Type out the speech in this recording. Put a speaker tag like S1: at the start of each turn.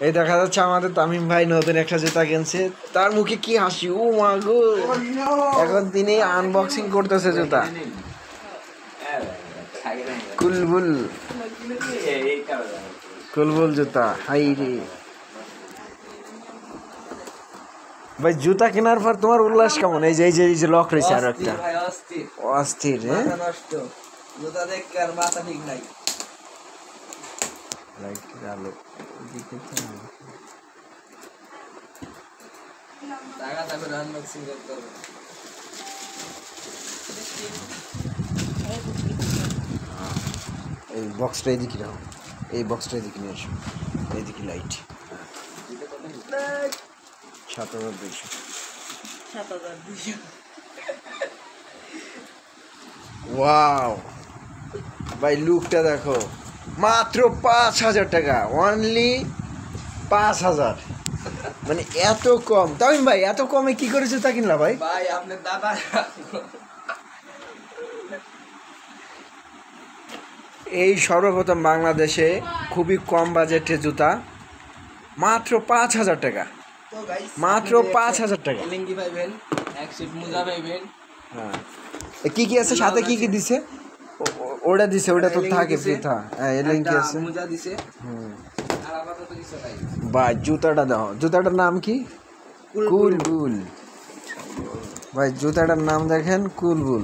S1: এই দেখা যাচ্ছে আমাদের তামিম ভাই নতুন একটা জুতা কিনছে, তার মুখে কি হাসি, ও মা গো। এখন তিনি আনবক্সিং করতেছে জুতা। কুলবুল কুলবুল জুতা, হাই রে ভাই। জুতা কেনার পর তোমার উল্লাস কেমন? এই যে এই যে লক রয়েছে আর একটা অস্থির।
S2: জুতা দেখে আর মাথা ঠিক নাই।
S1: আলো
S2: আনবক্সিং করতে হবে।
S1: এই বক্সটা এদিকে রাখো, এই বক্সটা এদিকে নিয়ে আসো, এইদিকে লাইট। ৭,২০০। ওয়াও ভাই, লুকটা দেখো, মাত্র ৫,০০০ টাকা, অনলি ৫,০০০। মানে এত কম। তামিম ভাই এত কমে কি করেছে তা কিনলা ভাই?
S2: ভাই আপনার দাদা
S1: এই সর্বপ্রথম বাংলাদেশে খুবই কম বাজেটের জুতা, মাত্র ৫,০০০ টাকা, মাত্র ৫,০০০ টাকা।
S2: এলএনজি পাইবেন, এক সেট মোজা পাইবেন।
S1: হ্যাঁ, কি কি আছে সাথে? কি কি দিছে? ওটা দিছে, ওটা তো থাকে পৃথা। হ্যাঁ, এলএনজি আছে,
S2: মোজা দিছে। আর আপাতত কিছু নাই
S1: ভাই। জুতাটা দাও, জুতাটার নাম কি? কুলবুল ভাই, জুতাটার নাম দেখেন, কুলবুল।